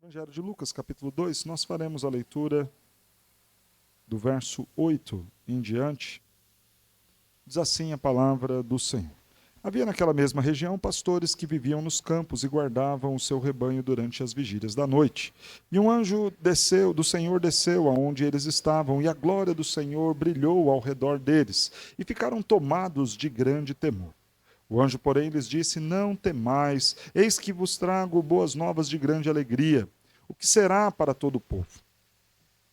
Evangelho de Lucas, capítulo 2, nós faremos a leitura do verso 8 em diante. Diz assim a palavra do Senhor. Havia naquela mesma região pastores que viviam nos campos e guardavam o seu rebanho durante as vigílias da noite. E um anjo do Senhor desceu aonde eles estavam, e a glória do Senhor brilhou ao redor deles, e ficaram tomados de grande temor. O anjo, porém, lhes disse: Não temais, eis que vos trago boas novas de grande alegria, o que será para todo o povo.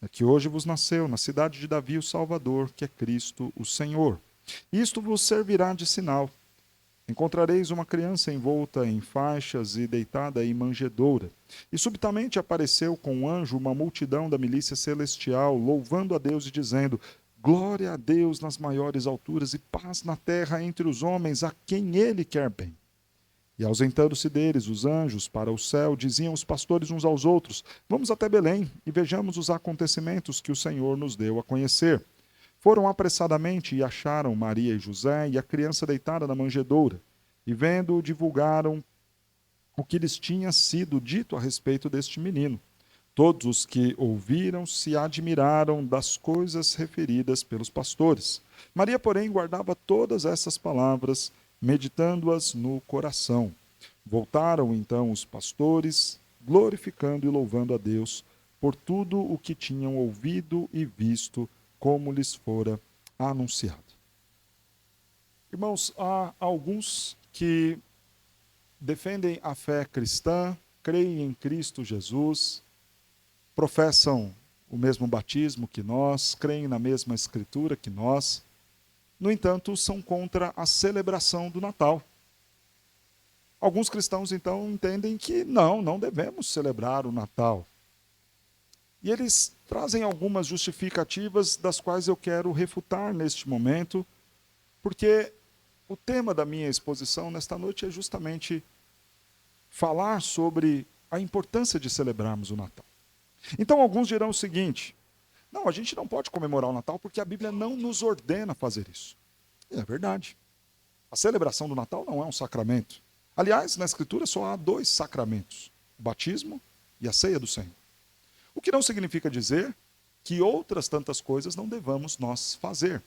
É que hoje vos nasceu na cidade de Davi o Salvador, que é Cristo o Senhor. Isto vos servirá de sinal. Encontrareis uma criança envolta em faixas e deitada em manjedoura. E subitamente apareceu com um anjo uma multidão da milícia celestial, louvando a Deus e dizendo: Glória a Deus nas maiores alturas e paz na terra entre os homens a quem ele quer bem. E ausentando-se deles os anjos para o céu, diziam os pastores uns aos outros: Vamos até Belém e vejamos os acontecimentos que o Senhor nos deu a conhecer. Foram apressadamente e acharam Maria e José e a criança deitada na manjedoura. E vendo-o, divulgaram o que lhes tinha sido dito a respeito deste menino. Todos os que ouviram se admiraram das coisas referidas pelos pastores. Maria, porém, guardava todas essas palavras, meditando-as no coração. Voltaram então os pastores, glorificando e louvando a Deus por tudo o que tinham ouvido e visto, como lhes fora anunciado. Irmãos, há alguns que defendem a fé cristã, creem em Cristo Jesus, professam o mesmo batismo que nós, creem na mesma escritura que nós, no entanto, são contra a celebração do Natal. Alguns cristãos, então, entendem que não devemos celebrar o Natal. E eles trazem algumas justificativas das quais eu quero refutar neste momento, porque o tema da minha exposição nesta noite é justamente falar sobre a importância de celebrarmos o Natal. Então, alguns dirão o seguinte: não, a gente não pode comemorar o Natal porque a Bíblia não nos ordena fazer isso. E é verdade. A celebração do Natal não é um sacramento. Aliás, na Escritura só há dois sacramentos: o batismo e a ceia do Senhor. O que não significa dizer que outras tantas coisas não devamos nós fazer.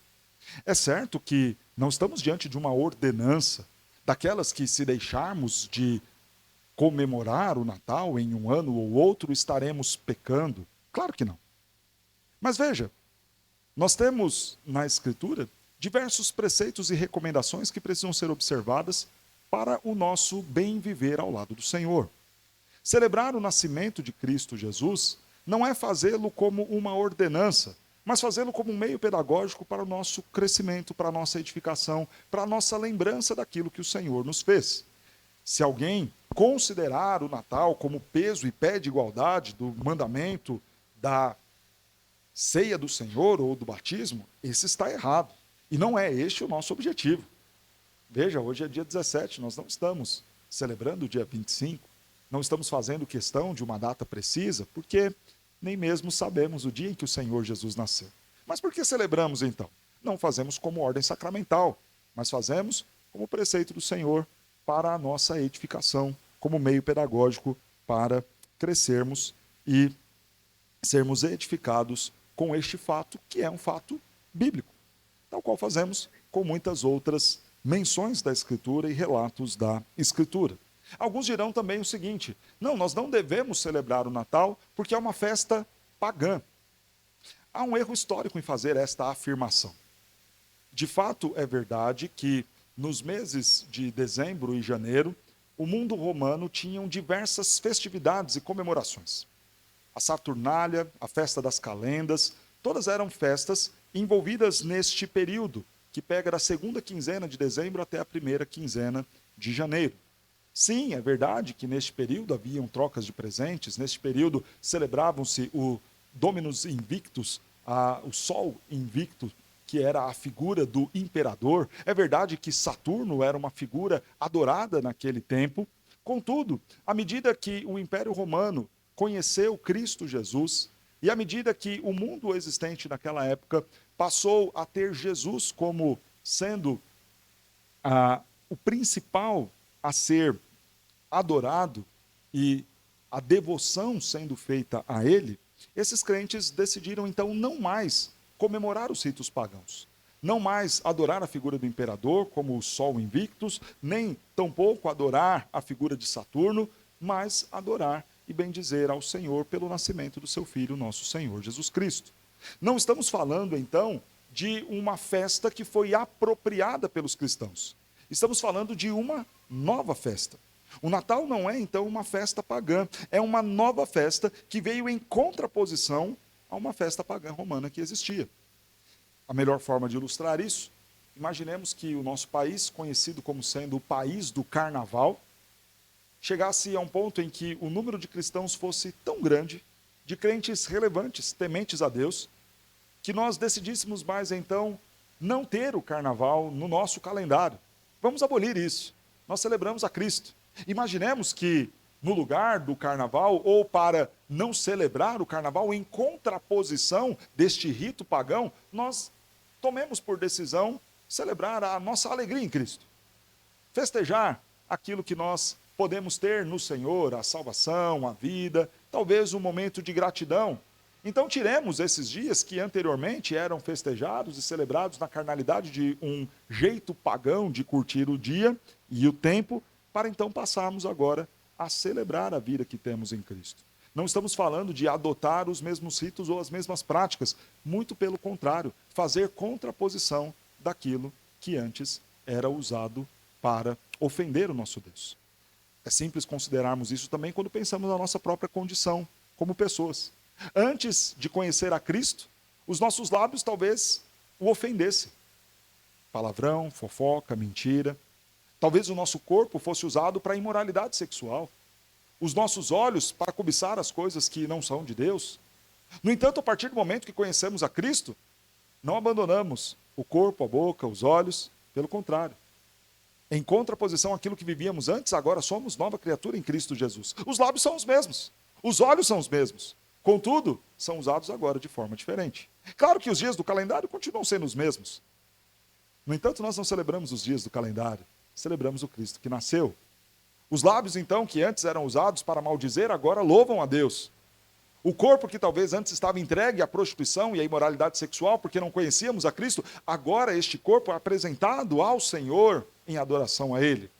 É certo que não estamos diante de uma ordenança, daquelas que, se deixarmos de comemorar o Natal em um ano ou outro, estaremos pecando. Claro que não. Mas veja, nós temos na Escritura diversos preceitos e recomendações que precisam ser observadas para o nosso bem viver ao lado do Senhor. Celebrar o nascimento de Cristo Jesus não é fazê-lo como uma ordenança, mas fazê-lo como um meio pedagógico para o nosso crescimento, para a nossa edificação, para a nossa lembrança daquilo que o Senhor nos fez. Se alguém considerar o Natal como peso e pé de igualdade do mandamento da ceia do Senhor ou do batismo, esse está errado. E não é este o nosso objetivo. Veja, hoje é dia 17, nós não estamos celebrando o dia 25, não estamos fazendo questão de uma data precisa, porque nem mesmo sabemos o dia em que o Senhor Jesus nasceu. Mas por que celebramos então? Não fazemos como ordem sacramental, mas fazemos como preceito do Senhor para a nossa edificação, como meio pedagógico para crescermos e sermos edificados com este fato, que é um fato bíblico, tal qual fazemos com muitas outras menções da Escritura e relatos da Escritura. Alguns dirão também o seguinte: não, nós não devemos celebrar o Natal porque é uma festa pagã. Há um erro histórico em fazer esta afirmação. De fato, é verdade que nos meses de dezembro e janeiro, o mundo romano tinha diversas festividades e comemorações. A Saturnália, a festa das calendas, todas eram festas envolvidas neste período, que pega da segunda quinzena de dezembro até a primeira quinzena de janeiro. Sim, é verdade que neste período haviam trocas de presentes, neste período celebravam-se o Dominus Invictus, o Sol Invicto, que era a figura do imperador. É verdade que Saturno era uma figura adorada naquele tempo. Contudo, à medida que o Império Romano conheceu Cristo Jesus, e à medida que o mundo existente naquela época passou a ter Jesus como sendo o principal a ser adorado e a devoção sendo feita a ele, esses crentes decidiram então não mais comemorar os ritos pagãos. Não mais adorar a figura do imperador, como o Sol Invictus, nem tampouco adorar a figura de Saturno, mas adorar e bendizer ao Senhor pelo nascimento do seu Filho, nosso Senhor Jesus Cristo. Não estamos falando, então, de uma festa que foi apropriada pelos cristãos. Estamos falando de uma nova festa. O Natal não é, então, uma festa pagã, é uma nova festa que veio em contraposição a uma festa pagã romana que existia. A melhor forma de ilustrar isso, imaginemos que o nosso país, conhecido como sendo o país do carnaval, chegasse a um ponto em que o número de cristãos fosse tão grande, de crentes relevantes, tementes a Deus, que nós decidíssemos mais então não ter o carnaval no nosso calendário. Vamos abolir isso. Nós celebramos a Cristo. Imaginemos que no lugar do carnaval, ou para não celebrar o carnaval, em contraposição deste rito pagão, nós tomemos por decisão celebrar a nossa alegria em Cristo. Festejar aquilo que nós podemos ter no Senhor, a salvação, a vida, talvez um momento de gratidão. Então tiremos esses dias que anteriormente eram festejados e celebrados na carnalidade de um jeito pagão de curtir o dia e o tempo, para então passarmos agora a celebrar a vida que temos em Cristo. Não estamos falando de adotar os mesmos ritos ou as mesmas práticas, muito pelo contrário, fazer contraposição daquilo que antes era usado para ofender o nosso Deus. É simples considerarmos isso também quando pensamos na nossa própria condição como pessoas. Antes de conhecer a Cristo, os nossos lábios talvez o ofendessem. Palavrão, fofoca, mentira. Talvez o nosso corpo fosse usado para a imoralidade sexual. Os nossos olhos para cobiçar as coisas que não são de Deus. No entanto, a partir do momento que conhecemos a Cristo, não abandonamos o corpo, a boca, os olhos, pelo contrário. Em contraposição àquilo que vivíamos antes, agora somos nova criatura em Cristo Jesus. Os lábios são os mesmos, os olhos são os mesmos. Contudo, são usados agora de forma diferente. Claro que os dias do calendário continuam sendo os mesmos. No entanto, nós não celebramos os dias do calendário, celebramos o Cristo que nasceu. Os lábios, então, que antes eram usados para maldizer, agora louvam a Deus. O corpo que talvez antes estava entregue à prostituição e à imoralidade sexual, porque não conhecíamos a Cristo, agora este corpo é apresentado ao Senhor em adoração a Ele.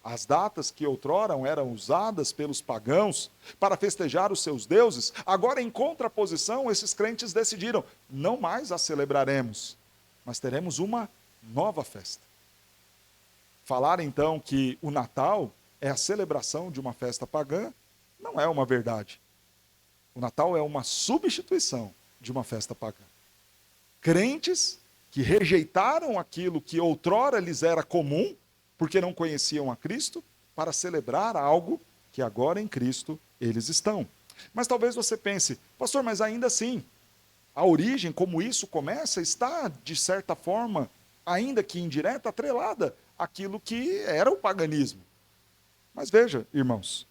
As datas que outrora eram usadas pelos pagãos para festejar os seus deuses, agora em contraposição, esses crentes decidiram, não mais a celebraremos, mas teremos uma nova festa. Falar então que o Natal é a celebração de uma festa pagã, não é uma verdade. O Natal é uma substituição de uma festa pagã. Crentes que rejeitaram aquilo que outrora lhes era comum, porque não conheciam a Cristo, para celebrar algo que agora em Cristo eles estão. Mas talvez você pense, pastor, mas ainda assim, a origem, como isso começa, está, de certa forma, ainda que indireta, atrelada àquilo que era o paganismo. Mas veja, irmãos,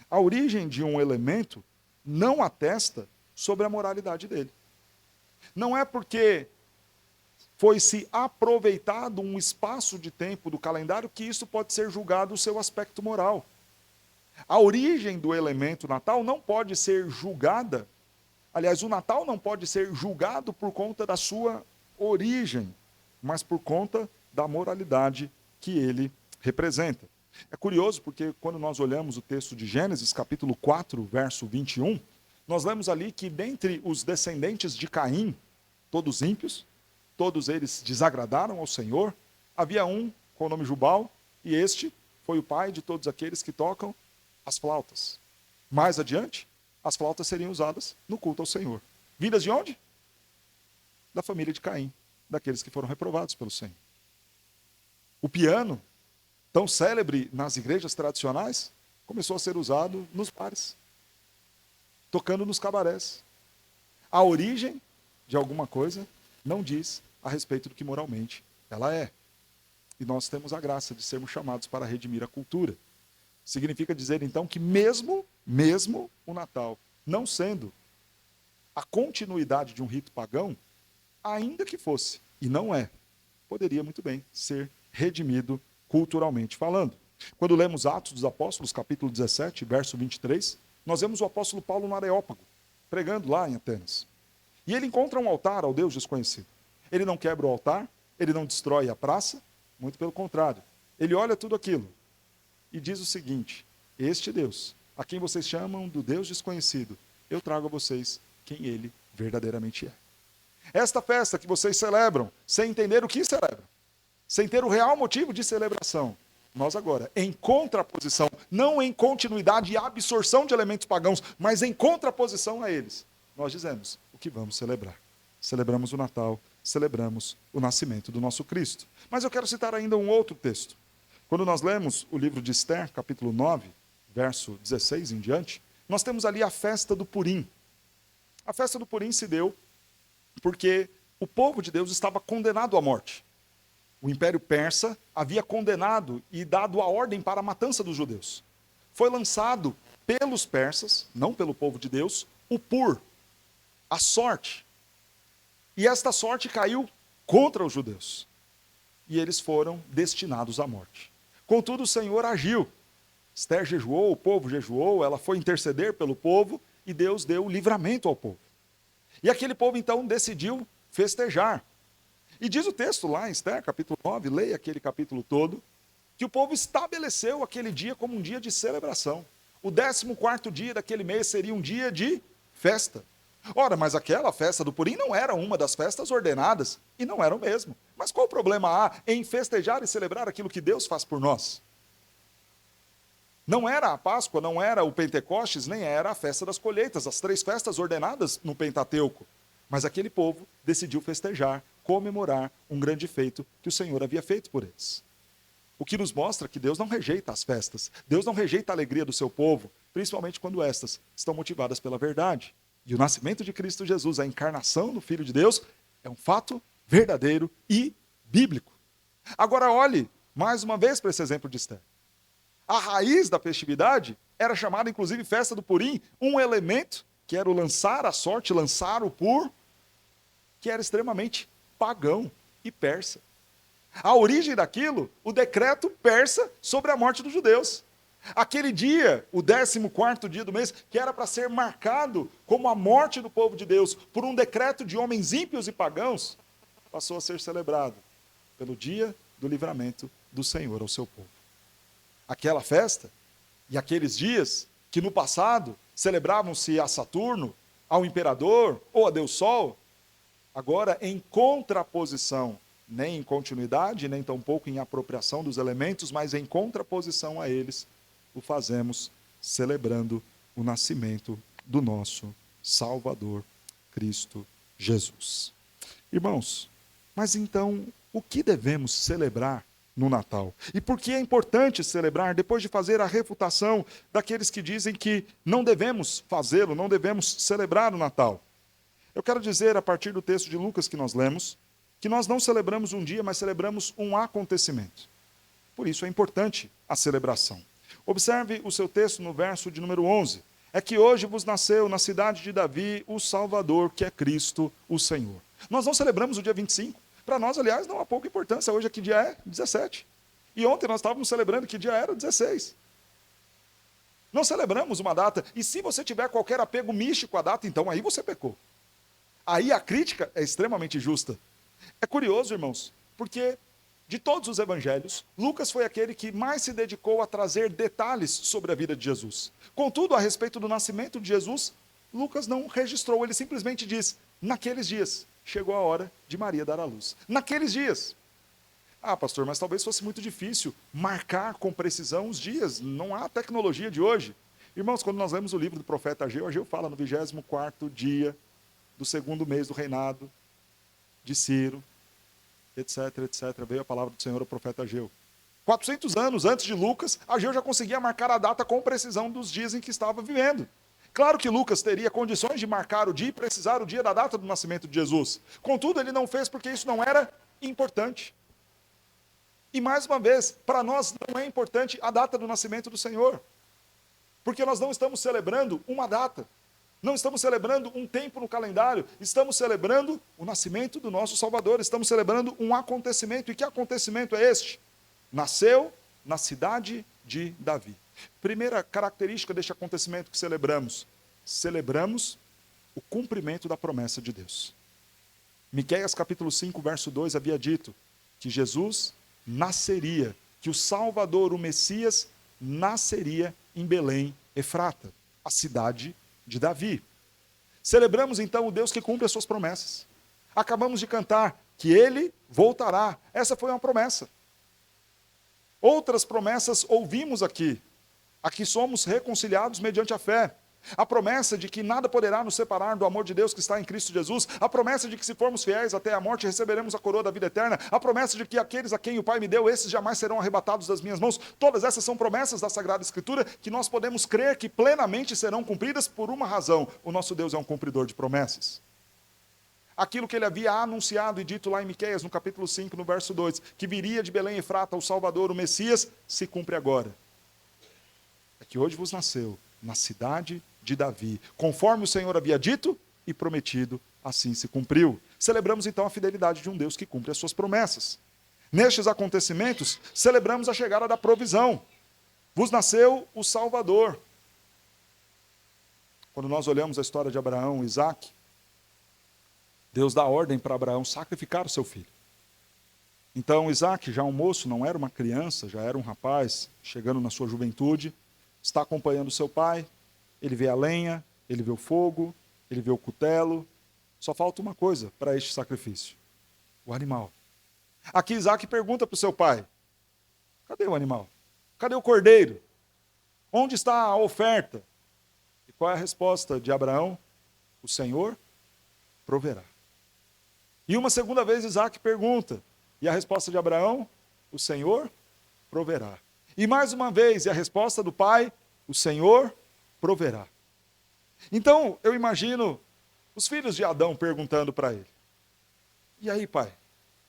a origem de um elemento não atesta sobre a moralidade dele. Não é porque foi-se aproveitado um espaço de tempo do calendário que isso pode ser julgado o seu aspecto moral. A origem do elemento Natal não pode ser julgada, aliás, o Natal não pode ser julgado por conta da sua origem, mas por conta da moralidade que ele representa. É curioso porque quando nós olhamos o texto de Gênesis, capítulo 4, verso 21, nós lemos ali que dentre os descendentes de Caim, todos ímpios, todos eles desagradaram ao Senhor, havia um com o nome Jubal, e este foi o pai de todos aqueles que tocam as flautas. Mais adiante, as flautas seriam usadas no culto ao Senhor. Vindas de onde? Da família de Caim, daqueles que foram reprovados pelo Senhor. O piano, tão célebre nas igrejas tradicionais, começou a ser usado nos bares, tocando nos cabarés. A origem de alguma coisa não diz a respeito do que moralmente ela é. E nós temos a graça de sermos chamados para redimir a cultura. Significa dizer, então, que mesmo o Natal, não sendo a continuidade de um rito pagão, ainda que fosse, e não é, poderia muito bem ser redimido culturalmente falando. Quando lemos Atos dos Apóstolos, capítulo 17, verso 23, Nós vemos o apóstolo Paulo no Areópago, pregando lá em Atenas. E ele encontra um altar ao Deus desconhecido. Ele não quebra o altar, ele não destrói a praça, muito pelo contrário. Ele olha tudo aquilo e diz o seguinte: este Deus, a quem vocês chamam do Deus desconhecido, eu trago a vocês quem ele verdadeiramente é. Esta festa que vocês celebram, sem entender o que celebram, sem ter o real motivo de celebração, nós agora, em contraposição, não em continuidade e absorção de elementos pagãos, mas em contraposição a eles, nós dizemos o que vamos celebrar. Celebramos o Natal, celebramos o nascimento do nosso Cristo. Mas eu quero citar ainda um outro texto. Quando nós lemos o livro de Esther, capítulo 9, verso 16 em diante, nós temos ali a festa do Purim. A festa do Purim se deu porque o povo de Deus estava condenado à morte. O Império Persa havia condenado e dado a ordem para a matança dos judeus. Foi lançado pelos persas, não pelo povo de Deus, o pur, a sorte. E esta sorte caiu contra os judeus. E eles foram destinados à morte. Contudo, o Senhor agiu. Esther jejuou, o povo jejuou, ela foi interceder pelo povo e Deus deu livramento ao povo. E aquele povo então decidiu festejar. E diz o texto lá em Esther, capítulo 9, leia aquele capítulo todo, que o povo estabeleceu aquele dia como um dia de celebração. O 14º dia daquele mês seria um dia de festa. Ora, mas aquela festa do Purim não era uma das festas ordenadas, e não era o mesmo. Mas qual o problema há em festejar e celebrar aquilo que Deus faz por nós? Não era a Páscoa, não era o Pentecostes, nem era a festa das colheitas, as 3 festas ordenadas no Pentateuco. Mas aquele povo decidiu festejar, comemorar um grande feito que o Senhor havia feito por eles. O que nos mostra que Deus não rejeita as festas, Deus não rejeita a alegria do seu povo, principalmente quando estas estão motivadas pela verdade. E o nascimento de Cristo Jesus, a encarnação do Filho de Deus, é um fato verdadeiro e bíblico. Agora olhe mais uma vez para esse exemplo de Esther. A raiz da festividade era chamada, inclusive, festa do Purim, um elemento que era o lançar a sorte, lançar o pur, que era extremamente pagão e persa. A origem daquilo, o decreto persa sobre a morte dos judeus. Aquele dia, o 14º dia do mês, que era para ser marcado como a morte do povo de Deus por um decreto de homens ímpios e pagãos, passou a ser celebrado pelo dia do livramento do Senhor ao seu povo. Aquela festa e aqueles dias que no passado celebravam-se a Saturno, ao imperador ou a Deus Sol, agora em contraposição, nem em continuidade, nem tampouco em apropriação dos elementos, mas em contraposição a eles, o fazemos celebrando o nascimento do nosso Salvador, Cristo Jesus. Irmãos, mas então, o que devemos celebrar no Natal? E por que é importante celebrar, depois de fazer a refutação daqueles que dizem que não devemos fazê-lo, não devemos celebrar o Natal? Eu quero dizer, a partir do texto de Lucas que nós lemos, que nós não celebramos um dia, mas celebramos um acontecimento. Por isso é importante a celebração. Observe o seu texto no verso de número 11. É que hoje vos nasceu na cidade de Davi o Salvador, que é Cristo, o Senhor. Nós não celebramos o dia 25. Para nós, aliás, não há pouca importância. Hoje que dia é? 17. E ontem nós estávamos celebrando que dia era? 16. Não celebramos uma data. E se você tiver qualquer apego místico à data, então aí você pecou. Aí a crítica é extremamente justa. É curioso, irmãos, porque de todos os evangelhos, Lucas foi aquele que mais se dedicou a trazer detalhes sobre a vida de Jesus. Contudo, a respeito do nascimento de Jesus, Lucas não registrou, ele simplesmente diz, naqueles dias, chegou a hora de Maria dar à luz. Naqueles dias. Ah, pastor, mas talvez fosse muito difícil marcar com precisão os dias, não há tecnologia de hoje. Irmãos, quando nós lemos o livro do profeta Ageu fala no 24º dia do 2º mês do reinado de Ciro, etc, etc. Veio a palavra do Senhor ao profeta Ageu. 400 anos antes de Lucas, Ageu já conseguia marcar a data com precisão dos dias em que estava vivendo. Claro que Lucas teria condições de marcar o dia e precisar o dia da data do nascimento de Jesus. Contudo, ele não fez porque isso não era importante. E mais uma vez, para nós não é importante a data do nascimento do Senhor. Porque nós não estamos celebrando uma data. Não estamos celebrando um tempo no calendário, estamos celebrando o nascimento do nosso Salvador, estamos celebrando um acontecimento. E que acontecimento é este? Nasceu na cidade de Davi. Primeira característica deste acontecimento que celebramos: celebramos o cumprimento da promessa de Deus. Miqueias capítulo 5, verso 2 havia dito que Jesus nasceria, que o Salvador, o Messias, nasceria em Belém, Efrata, a cidade de Davi. Celebramos então o Deus que cumpre as suas promessas. Acabamos de cantar que ele voltará. Essa foi uma promessa. Outras promessas ouvimos aqui. Aqui somos reconciliados mediante a fé. A promessa de que nada poderá nos separar do amor de Deus que está em Cristo Jesus. A promessa de que se formos fiéis até a morte, receberemos a coroa da vida eterna. A promessa de que aqueles a quem o Pai me deu, esses jamais serão arrebatados das minhas mãos. Todas essas são promessas da Sagrada Escritura que nós podemos crer que plenamente serão cumpridas por uma razão: o nosso Deus é um cumpridor de promessas. Aquilo que ele havia anunciado e dito lá em Miqueias, no capítulo 5, no verso 2, que viria de Belém Efrata o Salvador, o Messias, se cumpre agora. É que hoje vos nasceu, na cidade de Davi, conforme o Senhor havia dito e prometido, assim se cumpriu. Celebramos então a fidelidade de um Deus que cumpre as suas promessas. Nestes acontecimentos, celebramos a chegada da provisão. Vos nasceu o Salvador. Quando nós olhamos a história de Abraão e Isaque, Deus dá ordem para Abraão sacrificar o seu filho. Então Isaque, já um moço, não era uma criança, já era um rapaz, chegando na sua juventude, está acompanhando seu pai. Ele vê a lenha, ele vê o fogo, ele vê o cutelo. Só falta uma coisa para este sacrifício: o animal. Aqui Isaque pergunta para o seu pai: cadê o animal? Cadê o cordeiro? Onde está a oferta? E qual é a resposta de Abraão? O Senhor proverá. E uma segunda vez Isaque pergunta, e a resposta de Abraão: o Senhor proverá. E mais uma vez, e a resposta do pai: o Senhor proverá. Então, eu imagino os filhos de Adão perguntando para ele: e aí, pai,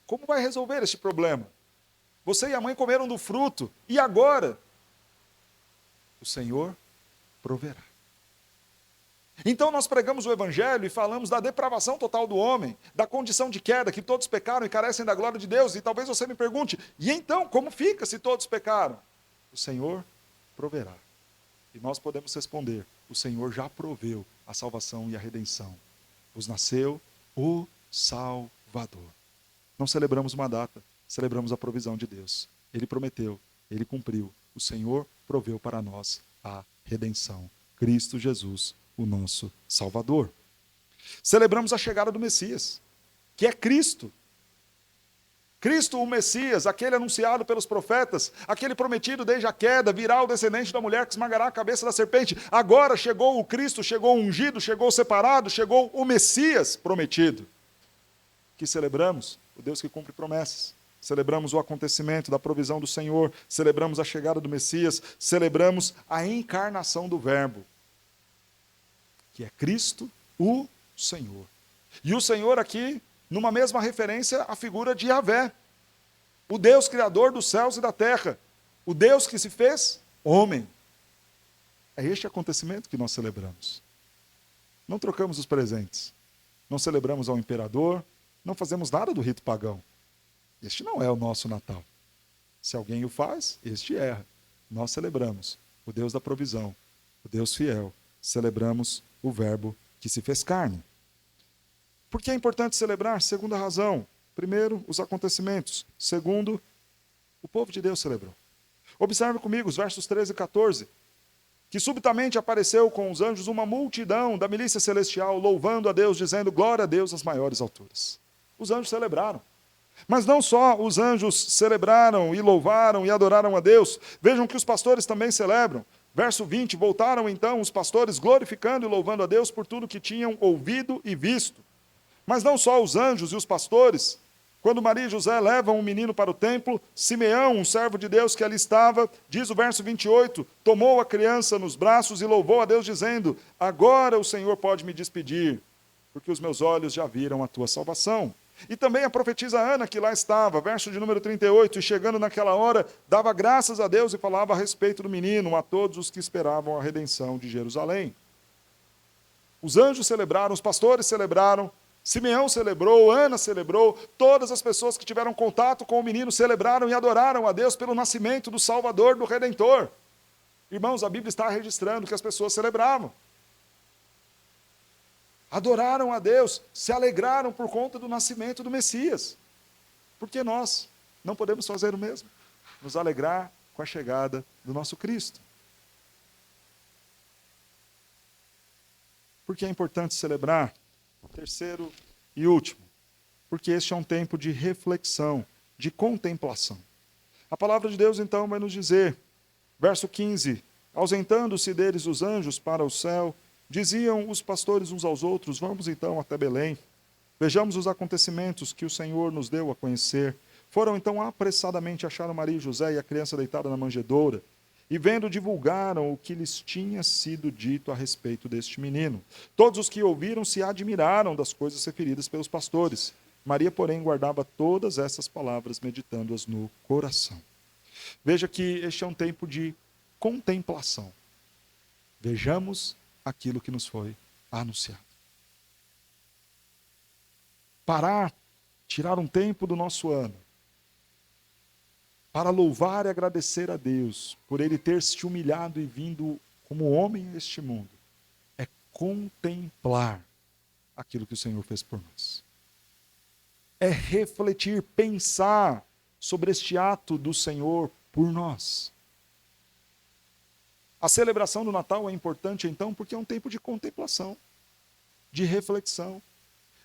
como vai resolver este problema? Você e a mãe comeram do fruto, e agora? O Senhor proverá. Então nós pregamos o Evangelho e falamos da depravação total do homem, da condição de queda, que todos pecaram e carecem da glória de Deus. E talvez você me pergunte: e então, como fica se todos pecaram? O Senhor proverá. E nós podemos responder: o Senhor já proveu a salvação e a redenção. Vos nasceu o Salvador. Não celebramos uma data, celebramos a provisão de Deus. Ele prometeu, ele cumpriu. O Senhor proveu para nós a redenção. Cristo Jesus, o nosso Salvador. Celebramos a chegada do Messias, que é Cristo. Cristo, o Messias, aquele anunciado pelos profetas, aquele prometido desde a queda, virá o descendente da mulher que esmagará a cabeça da serpente. Agora chegou o Cristo, chegou o ungido, chegou o separado, chegou o Messias prometido. Que celebramos? O Deus que cumpre promessas. Celebramos o acontecimento da provisão do Senhor, celebramos a chegada do Messias, celebramos a encarnação do Verbo, que é Cristo, o Senhor. E o Senhor aqui, numa mesma referência à figura de Yahvé, o Deus criador dos céus e da terra, o Deus que se fez homem. É este acontecimento que nós celebramos. Não trocamos os presentes, não celebramos ao imperador, não fazemos nada do rito pagão. Este não é o nosso Natal. Se alguém o faz, este erra. Nós celebramos o Deus da provisão, o Deus fiel. Celebramos o Verbo que se fez carne. Por que é importante celebrar? Segunda razão. Primeiro, os acontecimentos. Segundo, o povo de Deus celebrou. Observe comigo os versos 13 e 14. Que subitamente apareceu com os anjos uma multidão da milícia celestial, louvando a Deus, dizendo: glória a Deus nas maiores alturas. Os anjos celebraram. Mas não só os anjos celebraram e louvaram e adoraram a Deus. Vejam que os pastores também celebram. Verso 20, voltaram então os pastores glorificando e louvando a Deus por tudo que tinham ouvido e visto. Mas não só os anjos e os pastores. Quando Maria e José levam um menino para o templo, Simeão, um servo de Deus que ali estava, diz o verso 28, tomou a criança nos braços e louvou a Deus dizendo: agora o Senhor pode me despedir, porque os meus olhos já viram a tua salvação. E também a profetisa Ana, que lá estava, verso de número 38, e chegando naquela hora, dava graças a Deus e falava a respeito do menino a todos os que esperavam a redenção de Jerusalém. Os anjos celebraram, os pastores celebraram, Simeão celebrou, Ana celebrou, todas as pessoas que tiveram contato com o menino celebraram e adoraram a Deus pelo nascimento do Salvador, do Redentor. Irmãos, a Bíblia está registrando que as pessoas celebravam. Adoraram a Deus, se alegraram por conta do nascimento do Messias. Por que nós não podemos fazer o mesmo? Nos alegrar com a chegada do nosso Cristo. Por que é importante celebrar? Terceiro e último, porque este é um tempo de reflexão, de contemplação. A palavra de Deus então vai nos dizer, verso 15, ausentando-se deles os anjos para o céu, diziam os pastores uns aos outros, vamos então até Belém, vejamos os acontecimentos que o Senhor nos deu a conhecer. Foram então apressadamente, acharam Maria e José e a criança deitada na manjedoura, e vendo, divulgaram o que lhes tinha sido dito a respeito deste menino. Todos os que ouviram se admiraram das coisas referidas pelos pastores. Maria, porém, guardava todas essas palavras, meditando-as no coração. Veja que este é um tempo de contemplação. Vejamos aquilo que nos foi anunciado. Parar, tirar um tempo do nosso ano, para louvar e agradecer a Deus por Ele ter se humilhado e vindo como homem a este mundo, é contemplar aquilo que o Senhor fez por nós. É refletir, pensar sobre este ato do Senhor por nós. A celebração do Natal é importante, então, porque é um tempo de contemplação, de reflexão,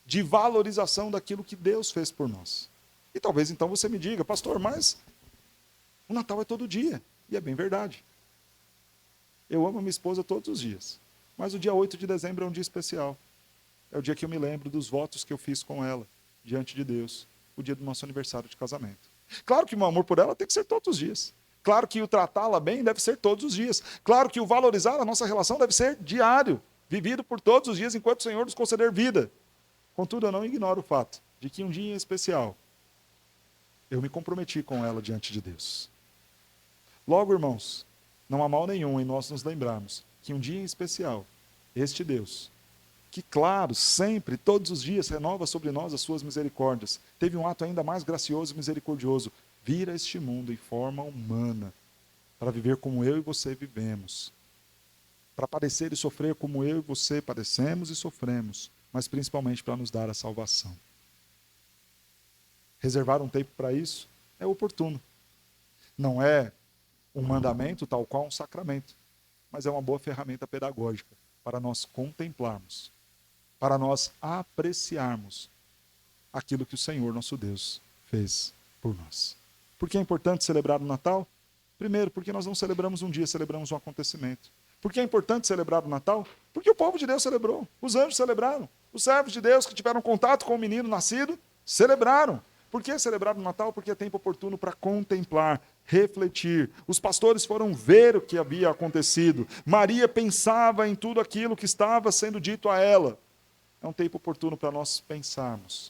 de valorização daquilo que Deus fez por nós. E talvez então você me diga, pastor, mas o Natal é todo dia. E é bem verdade. Eu amo a minha esposa todos os dias. Mas o dia 8 de dezembro é um dia especial. É o dia que eu me lembro dos votos que eu fiz com ela, diante de Deus. O dia do nosso aniversário de casamento. Claro que o meu amor por ela tem que ser todos os dias. Claro que o tratá-la bem deve ser todos os dias. Claro que o valorizar a nossa relação deve ser diário. Vivido por todos os dias, enquanto o Senhor nos conceder vida. Contudo, eu não ignoro o fato de que um dia em especial, eu me comprometi com ela diante de Deus. Logo, irmãos, não há mal nenhum em nós nos lembrarmos que um dia em especial, este Deus, que claro, sempre, todos os dias, renova sobre nós as suas misericórdias, teve um ato ainda mais gracioso e misericordioso, vir a este mundo em forma humana, para viver como eu e você vivemos, para padecer e sofrer como eu e você padecemos e sofremos, mas principalmente para nos dar a salvação. Reservar um tempo para isso é oportuno. Não é um mandamento tal qual um sacramento, mas é uma boa ferramenta pedagógica para nós contemplarmos, para nós apreciarmos aquilo que o Senhor, nosso Deus, fez por nós. Por que é importante celebrar o Natal? Primeiro, porque nós não celebramos um dia, celebramos um acontecimento. Por que é importante celebrar o Natal? Porque o povo de Deus celebrou, os anjos celebraram, os servos de Deus que tiveram contato com o menino nascido, celebraram. Por que celebrar o Natal? Porque é tempo oportuno para contemplar, refletir. Os pastores foram ver o que havia acontecido. Maria pensava em tudo aquilo que estava sendo dito a ela. É um tempo oportuno para nós pensarmos,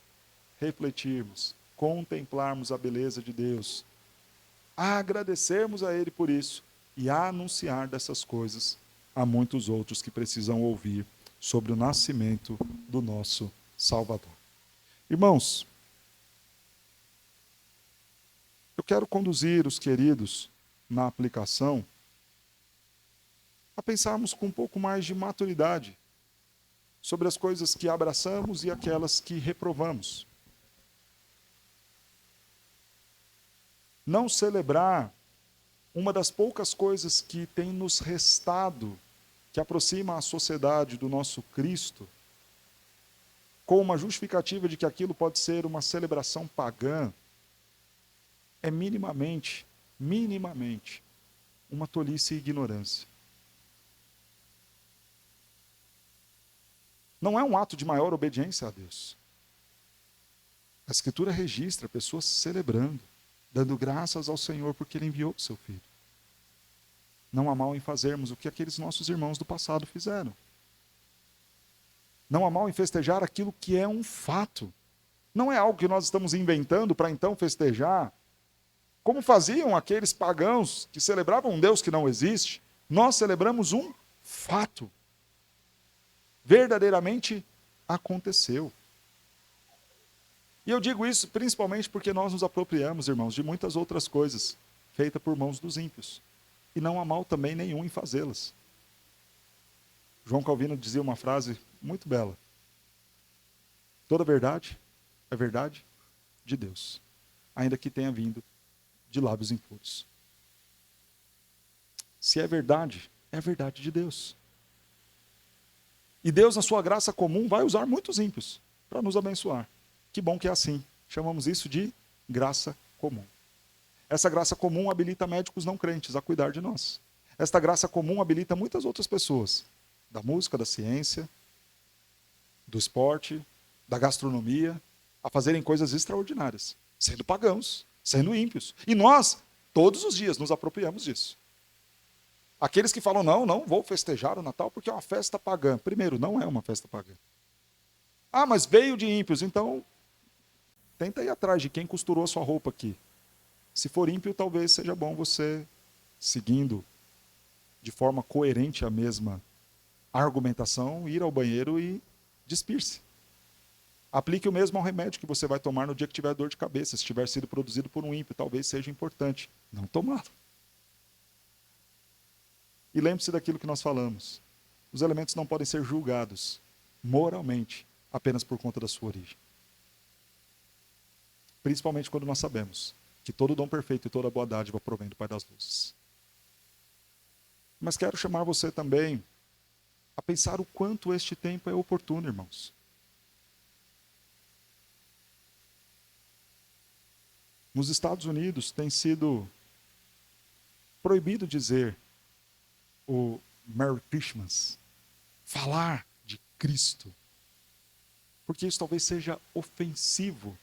refletirmos, contemplarmos a beleza de Deus, agradecermos a Ele por isso e anunciar dessas coisas a muitos outros que precisam ouvir sobre o nascimento do nosso Salvador. Irmãos, eu quero conduzir os queridos na aplicação a pensarmos com um pouco mais de maturidade sobre as coisas que abraçamos e aquelas que reprovamos. Não celebrar uma das poucas coisas que tem nos restado, que aproxima a sociedade do nosso Cristo, com uma justificativa de que aquilo pode ser uma celebração pagã, é minimamente, uma tolice e ignorância. Não é um ato de maior obediência a Deus. A Escritura registra pessoas celebrando, dando graças ao Senhor porque Ele enviou o seu Filho. Não há mal em fazermos o que aqueles nossos irmãos do passado fizeram. Não há mal em festejar aquilo que é um fato. Não é algo que nós estamos inventando para então festejar. Como faziam aqueles pagãos que celebravam um Deus que não existe, nós celebramos um fato. Verdadeiramente aconteceu. E eu digo isso principalmente porque nós nos apropriamos, irmãos, de muitas outras coisas feitas por mãos dos ímpios. e não há mal também nenhum em fazê-las. João Calvino dizia uma frase muito bela: toda verdade é verdade de Deus, ainda que tenha vindo de lábios impuros. Se é verdade de Deus. E Deus, na sua graça comum, vai usar muitos ímpios para nos abençoar. Que bom que é assim. Chamamos isso de graça comum. Essa graça comum habilita médicos não crentes a cuidar de nós. Esta graça comum habilita muitas outras pessoas, da música, da ciência, do esporte, da gastronomia, a fazerem coisas extraordinárias, sendo pagãos, sendo ímpios. E nós, todos os dias, nos apropriamos disso. Aqueles que falam, não vou festejar o Natal porque é uma festa pagã. Primeiro, não é uma festa pagã. Ah, mas veio de ímpios, então tenta ir atrás de quem costurou a sua roupa aqui. Se for ímpio, talvez seja bom você, seguindo de forma coerente a mesma argumentação, ir ao banheiro e despir-se. Aplique o mesmo ao remédio que você vai tomar no dia que tiver dor de cabeça. Se tiver sido produzido por um ímpio, talvez seja importante não tomá-lo. E lembre-se daquilo que nós falamos. Os elementos não podem ser julgados moralmente apenas por conta da sua origem. Principalmente quando nós sabemos que todo dom perfeito e toda boa dádiva provém do Pai das Luzes. Mas quero chamar você também a pensar o quanto este tempo é oportuno, irmãos. Nos Estados Unidos tem sido proibido dizer o Merry Christmas, falar de Cristo, porque isso talvez seja ofensivo.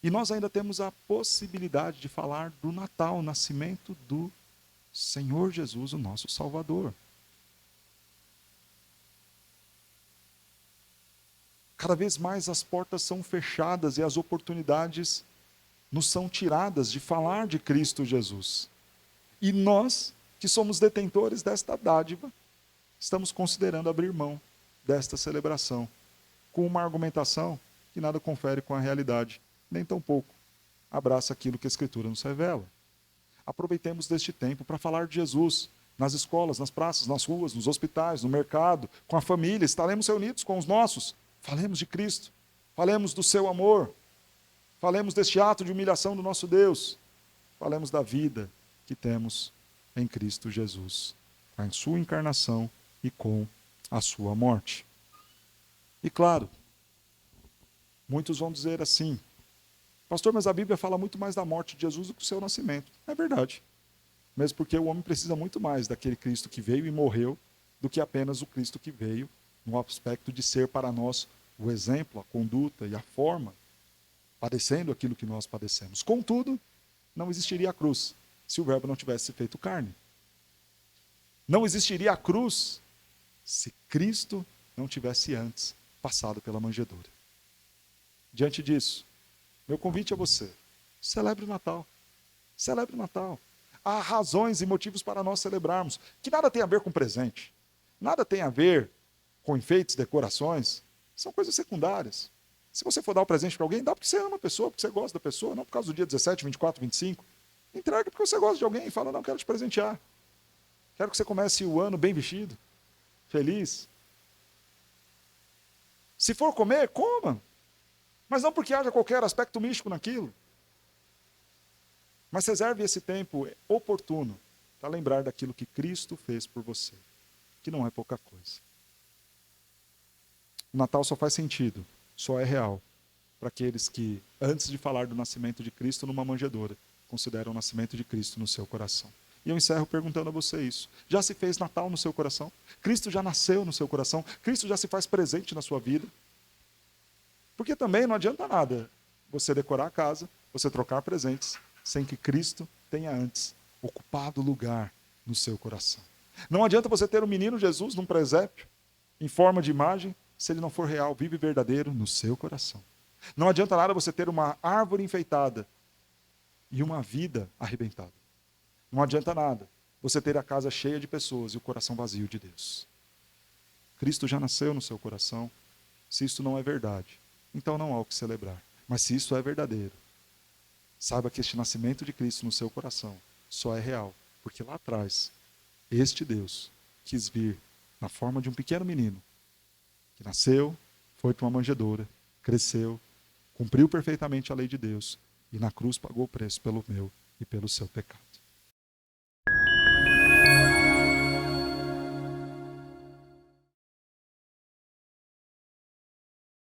E nós ainda temos a possibilidade de falar do Natal, o nascimento do Senhor Jesus, o nosso Salvador. Cada vez mais as portas são fechadas e as oportunidades nos são tiradas de falar de Cristo Jesus. E nós, que somos detentores desta dádiva, estamos considerando abrir mão desta celebração, com uma argumentação que nada confere com a realidade, nem tampouco abraça aquilo que a Escritura nos revela. Aproveitemos deste tempo para falar de Jesus nas escolas, nas praças, nas ruas, nos hospitais, no mercado, com a família. Estaremos reunidos com os nossos. Falemos de Cristo, falemos do seu amor, falemos deste ato de humilhação do nosso Deus, falemos da vida que temos em Cristo Jesus, com a sua encarnação e com a sua morte. E claro, muitos vão dizer assim: pastor, mas a Bíblia fala muito mais da morte de Jesus do que do seu nascimento. É verdade. Mesmo porque o homem precisa muito mais daquele Cristo que veio e morreu do que apenas o Cristo que veio no aspecto de ser para nós o exemplo, a conduta e a forma, padecendo aquilo que nós padecemos. Contudo, não existiria a cruz se o verbo não tivesse feito carne. Não existiria a cruz se Cristo não tivesse antes passado pela manjedoura. Diante disso, meu convite a você: celebre o Natal. Celebre o Natal. Há razões e motivos para nós celebrarmos, que nada tem a ver com presente, nada tem a ver com enfeites, decorações, são coisas secundárias. Se você for dar um presente para alguém, dá porque você ama a pessoa, porque você gosta da pessoa, não por causa do dia 17, 24, 25. Entrega porque você gosta de alguém e fala, não, quero te presentear. Quero que você comece o ano bem vestido, feliz. Se for comer, coma. Mas não porque haja qualquer aspecto místico naquilo. Mas reserve esse tempo oportuno para lembrar daquilo que Cristo fez por você, que não é pouca coisa. O Natal só faz sentido, só é real, para aqueles que, antes de falar do nascimento de Cristo numa manjedoura, consideram o nascimento de Cristo no seu coração. E eu encerro perguntando a você isso. Já se fez Natal no seu coração? Cristo já nasceu no seu coração? Cristo já se faz presente na sua vida? Porque também não adianta nada você decorar a casa, você trocar presentes, sem que Cristo tenha antes ocupado lugar no seu coração. Não adianta você ter um menino Jesus num presépio, em forma de imagem, se ele não for real, vivo e verdadeiro no seu coração. Não adianta nada você ter uma árvore enfeitada e uma vida arrebentada. Não adianta nada você ter a casa cheia de pessoas e o coração vazio de Deus. Cristo já nasceu no seu coração. Se isso não é verdade, então não há o que celebrar. Mas se isso é verdadeiro, saiba que este nascimento de Cristo no seu coração só é real porque lá atrás, este Deus quis vir na forma de um pequeno menino que nasceu, foi para uma manjedoura, cresceu, cumpriu perfeitamente a lei de Deus e na cruz pagou o preço pelo meu e pelo seu pecado.